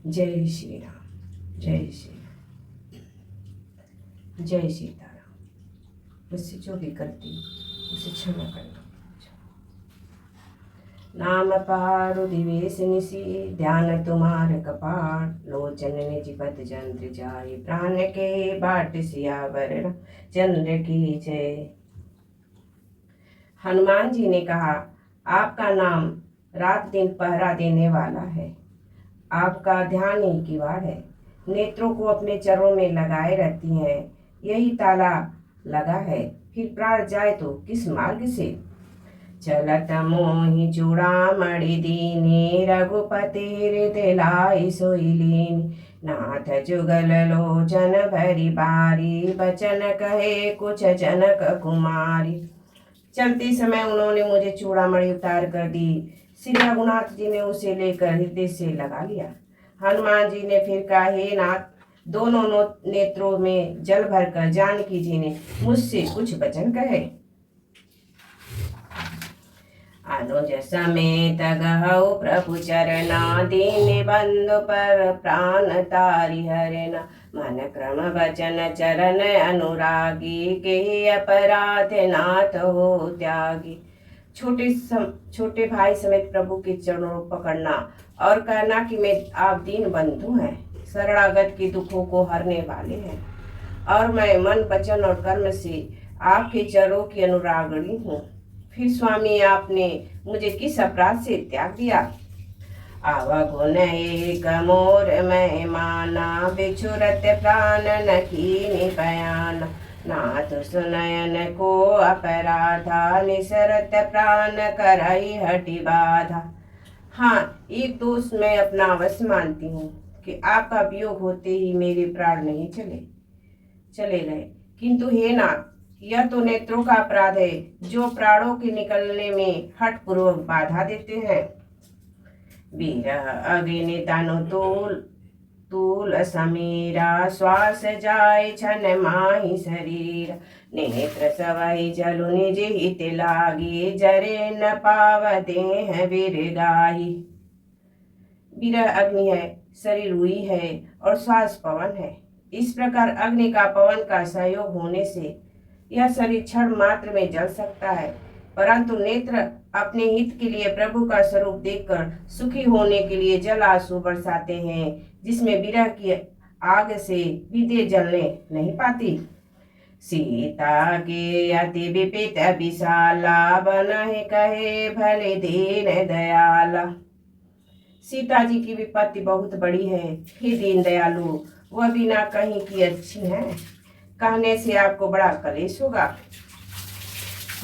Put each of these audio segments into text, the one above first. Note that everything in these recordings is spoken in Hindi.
जय श्री राम। जय श्री राम। जय सीताराम। मुझसे जो भी गलती उसे क्षमा करना। नाम पारु दिवेश निशी, ध्यान तुम्हार कपाट, लोचन निज पद जंत्र जाय, प्राण के बाट सियावर चंद्र की जय। हनुमान जी ने कहा, आपका नाम रात दिन पहरा देने वाला है। आपका ध्यान ही किवाड़ है, नेत्रों को अपने चरणों में लगाए रहती हैं। यही ताला लगा है, फिर प्राण जाए तो किस मार्ग से। चलत मोहि चूड़ामणि दीनी, रघुपति हृदय लाई सोई लीनी। नाथ जुगल लोचन भरी बारी, बचन कहे कुछ जनक कुमारी। चलते समय उन्होंने मुझे चूड़ामणि उतार कर दी। श्री रघुनाथ जी ने उसे लेकर हृदय से लगा लिया। हनुमान जी ने फिर कहा, हे नाथ, दोनों नेत्रों में जल भरकर जानकी जी ने मुझसे कुछ वचन कहे। अनुज समेत गहु प्रभु चरना, दीन बंधु पर प्राण तारि हरना। मन क्रम वचन चरण अनुरागी, के अपराध नाथ हो त्यागी। छोटे भाई समेत प्रभु के चरणों पकड़ना और कहना कि मैं आप दीन बंधु हैं, शरणागत के दुखों को हरने वाले हैं, और मैं मन वचन और कर्म से आपके चरणों की अनुरागणी हूँ। फिर स्वामी, आपने मुझे किस अपराध से त्याग दिया। अवगुण एक मोर मैं माना, बिछुरत प्राण न कीनि बयाना। नाथ सुनयन को अपराधा, निसरत प्राण करई हटि बाधा। हाँ, एक दोष मैं अपना अवश्य मानती हूँ कि आपका वियोग होते ही मेरे प्राण नहीं चले गए, किंतु हे नाथ, यह तो नेत्रों का अपराध है, जो प्राणों के निकलने में हठ पूर्वक बाधा देते हैं। विरह अग्नि तनु तूल समीरा, श्वास जाय छन माहि शरीर। नेत्र सवहि जलु निज हित लागी, जरे न पाव देह बिरगाही। विरह अग्नि है, शरीर रुई है और श्वास पवन है। इस प्रकार अग्नि का पवन का सहयोग होने से यह शरीर क्षण मात्र में जल सकता है, परंतु नेत्र अपने हित के लिए प्रभु का स्वरूप देखकर सुखी होने के लिए जल आंसू बरसाते हैं, जिसमें विरह की आग से विदे जलने नहीं पाती। सीता के अति विपित विशाला, बनहि कहे भले दीन दयाला। सीता जी की विपत्ति बहुत बड़ी है, हे दीन दयालु, वह बिना कहीं की अच्छी है, कहने से आपको बड़ा कलेश होगा।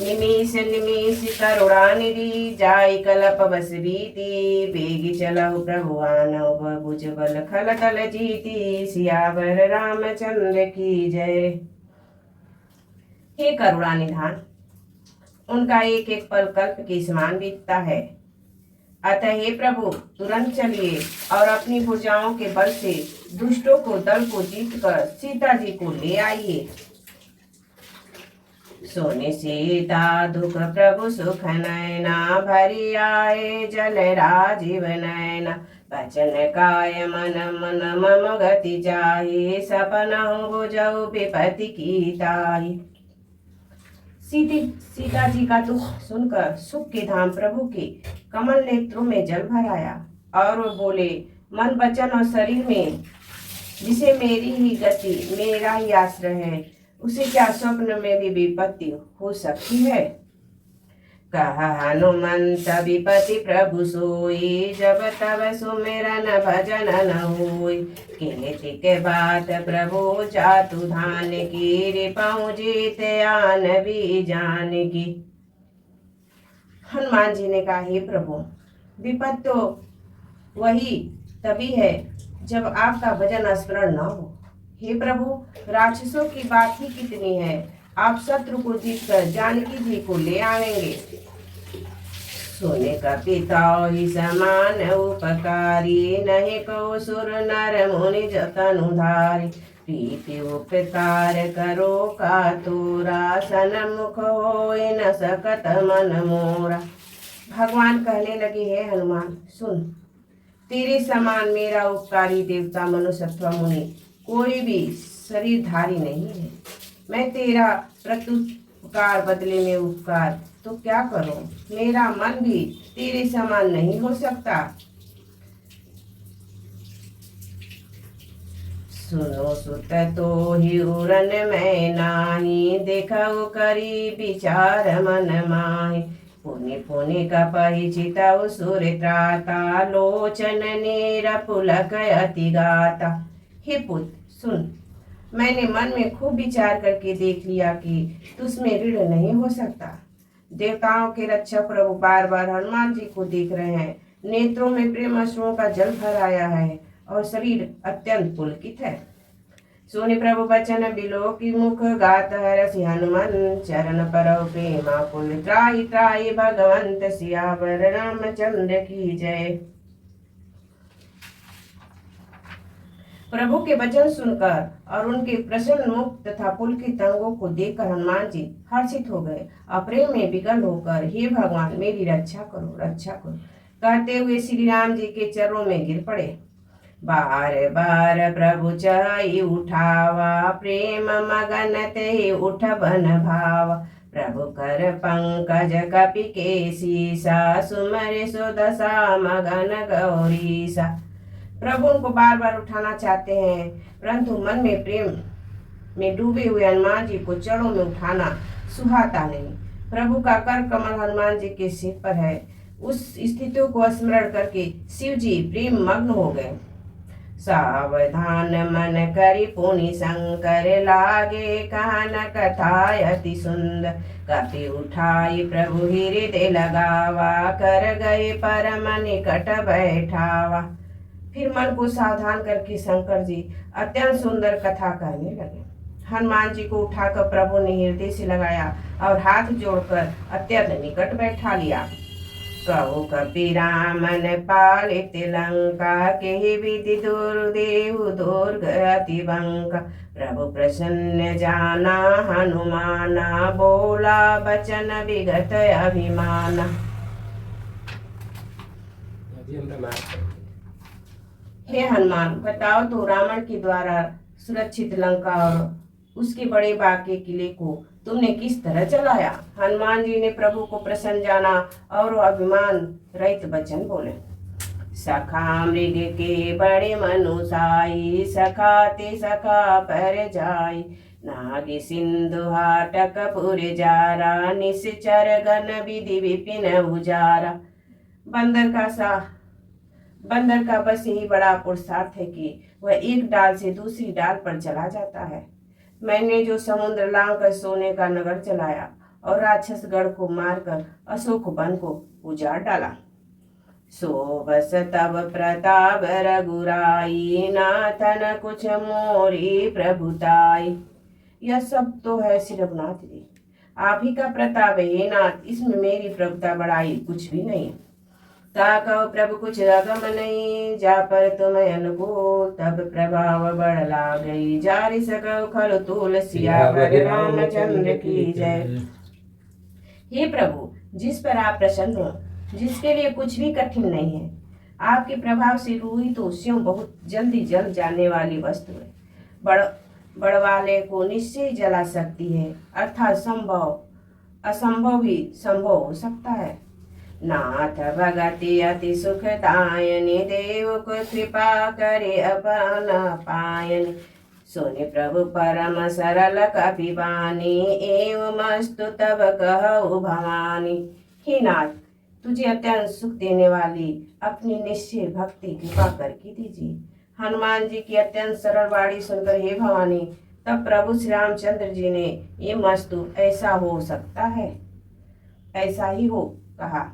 निमिष निमिष करुणा निधि, जाय कलप बस बीती। बेगी चलहु प्रभु आनहु, भुज बल खल तल जीती। सियावर रामचंद्र की जय। हे करुणा निधान, उनका एक एक पल कल्प के समान बीतता है, अतः हे प्रभु, तुरंत चलिए और अपनी भुजाओं के बल से दुष्टों को दल को जीतकर सीता जी को ले आइए। सोने सीता दुख प्रभु सुख नैना, भरी आए जल राजीव नैना। बचन काय मन मन मम गति जाहि, सपनहु बुझउ विपति की ताहि। सीता जी का दुख सुनकर सुख के धाम प्रभु के कमल नेत्रों में जल भर आया और वो बोले, मन वचन और शरीर में जिसे मेरी ही गति मेरा ही आश्रय है, उसे क्या स्वप्न में भी विपत्ति हो सकती है। कहा हनुमंत विपति प्रभु सोई, जब तब सुमिरन भजन न होई। कीर्ति के बात प्रभु जातु धान की, रिपउ जीत आन भी जान की। हनुमान जी ने कहा, हे प्रभु, विपत्ति तो वही तभी है जब आपका भजन स्मरण न हो। हे प्रभु, राक्षसों की बात ही कितनी है, आप शत्रु को जीतकर जानकी जी को ले आएंगे। सोने का पिता ही समान उपकारी, नहीं को सुर नर मुनि जतनुधारी। प्रीति उपकार करो का तोरा, सन्मुख होय न सकत मन मोरा। भगवान कहने लगे, हे हनुमान, सुन, तेरे समान मेरा उपकारी देवता मनुष्य अथवा मुनि कोई भी शरीरधारी नहीं है। मैं तेरा प्रत्युपकार बदले में उपकार तो क्या करूं? मेरा मन भी तेरे समान नहीं हो सकता। सुनो सुत तो ही उरन मैं नाही, देखो करी विचार मन माहि। पुनि पुनि कपहि चितौ सुर त्राता, लोचन नीर पुलक अति गाता। हे पुत्र सुन, मैंने मन में खूब विचार करके देख लिया कि तुझमें ऋण नहीं हो सकता। देवताओं के रक्षक प्रभु बार बार हनुमान जी को देख रहे हैं। नेत्रों में प्रेम अश्रुओं का जल भर आया है और शरीर अत्यंत पुलकित है। सुनि प्रभु बचन बिलो की मुख, गात हरसि हनुमान चरण परौ प्रेमा कुल। त्राहि त्राहि भगवंत सियावर रामचंद्र की जय। प्रभु के वचन सुनकर और उनके प्रसन्न मुख तथा पुलकित अंगों को देखकर हनुमान जी हर्षित हो गए और प्रेम में विकल होकर, हे भगवान मेरी रक्षा करो, रक्षा करो कहते हुए श्री राम जी के चरणों में गिर पड़े। बार बार प्रभु चई उठावा, प्रेम मगन ते उठ बन भावा। प्रभु कर पंकज कपि के सीसा, सुमर सुदशा मगन गौरीसा। प्रभु उनको बार बार उठाना चाहते हैं, परंतु मन में प्रेम में डूबे हुए हनुमान जी को चरणों में उठाना सुहाता नहीं। प्रभु का कर कमल हनुमान जी के सिर पर है। उस स्थिति को स्मरण करके शिव जी प्रेम मग्न हो गए। सावधान मन करि पुनि शंकर, लागे कान कथा अति सुंदर। कपि उठाई प्रभु हृदय लगावा, कर गए परम निकट बैठावा। फिर मन को सावधान करके शंकर जी अत्यंत सुंदर कथा कहने लगे। हनुमान जी को उठाकर प्रभु ने हृदय से लगाया और हाथ जोड़कर अत्यंत निकट बैठा लिया। कहो कपि रामन पालित लंका, केहि विधि दुर्देव दुर्ग अति बंका। प्रभु प्रसन्न जाना हनुमाना, बोला बचन विगत अभिमाना। हे हनुमान, बताओ तो रावण के द्वारा सुरक्षित लंका और उसके बड़े बाके किले को तुमने किस तरह चलाया? हनुमान जी ने प्रभु को प्रसन्न जाना और अभिमान रहित वचन बोले। सखा मृग के बड़े मनुसाई, सखाते सखा पर जाई। नाग सिंधु हाटक पुर जारा, निश्चर गण विधि विपिन उजारा। बंदर का बस यही बड़ा पुरुषार्थ है कि वह एक डाल से दूसरी डाल पर चला जाता है। मैंने जो समुद्र लांग कर सोने का नगर चलाया और राक्षस गढ़ को मारकर अशोक वन को उजाड़ डाला। सो बस तब प्रताप रघुराई, नाथन कुछ मोरी प्रभुताई। यह सब तो है श्री रघुनाथ जी, आप ही का प्रताप है नाथ, इसमें मेरी प्रभुता बढ़ाई कुछ भी नहीं। ताकव प्रभु कुछ अगम नहीं, जा पर तुम्हें अनुकूल तब प्रभाव बढ़ ला गई। जारी सकव खल तुलसियावर रामचंद्र की जय। हे प्रभु, जिस पर आप प्रसन्न हो, जिसके लिए कुछ भी कठिन नहीं है, आपके प्रभाव से रूही तो स्यों बहुत जल्दी जल जाने वाली वस्तु है। बड़वाले को निश्चय जला सकती है, अर्थात असंभव भी संभव हो सकता है। नाथ भगति अति सुखदायनि, देव को कृपा करे अपन पायनि। सुनि प्रभु परम सरल कपि बानी, एवं मस्तु तब कहु भवानी। हे नाथ, तुझे अत्यंत सुख देने वाली अपनी निश्चय भक्ति कृपा करके दीजिए। हनुमान जी की अत्यंत सरल वाणी सुनकर हे भवानी, तब प्रभु श्री रामचंद्र जी ने ये मस्तु ऐसा हो सकता है, ऐसा ही हो कहा।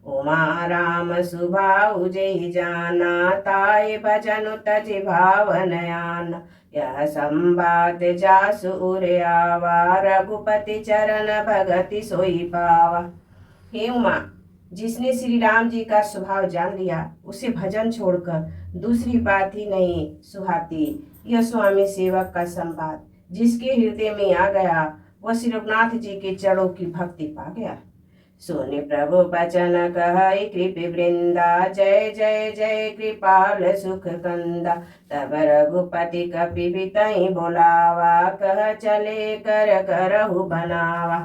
उमा राम सुभाउ जेहि जाना, ताय भजनु तजि भावनयान। यह संवाद जासु उर आवा, रघुपति चरण भगति सोई पावा। हे उमा, जिसने श्री राम जी का स्वभाव जान लिया, उसे भजन छोड़कर दूसरी बात ही नहीं सुहाती। यह स्वामी सेवक का संवाद जिसके हृदय में आ गया, वह श्री रघुनाथ जी के चरणों की भक्ति पा गया। सुनि प्रभु बचन कहई कृपि वृंदा, जय जय जय कृपाल सुख कंदा। तब रघुपति कपि बितहि बोलावा, कह चले कर करहु बनावा।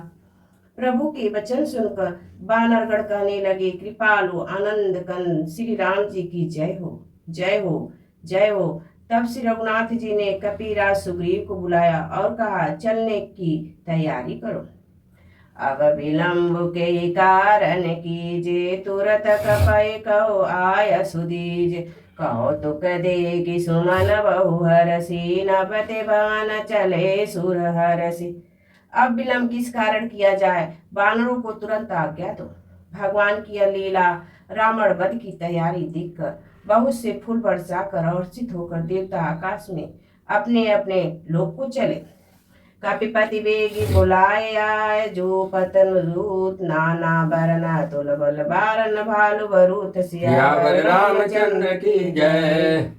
प्रभु के वचन सुनकर बानरगण कहने लगे, कृपालु आनंद कंद श्री राम जी की जय हो, जय हो, जय हो। तब श्री रघुनाथ जी ने कपिराज सुग्रीव को बुलाया और कहा, चलने की तैयारी करो। अब विलंब के कारण कीजे, तुरत कपय कहो आय सुदीजे। कौतुक देगी सुमन बहु हरसी, नभते बान चले सुर हरसी। अब विलंब किस कारण किया जाए, बानरों को तुरंत आज्ञा दो। भगवान की यह लीला रावण वध की तैयारी देखकर बहुत से फूल बरसा कर हर्षित होकर देवता आकाश में अपने अपने लोक को चले। कपिपति वेगी बुलाए आए, जो पतन रूत नाना बरना तुल बल बारन भालु बरूत। सियावर रामचंद्र की जय।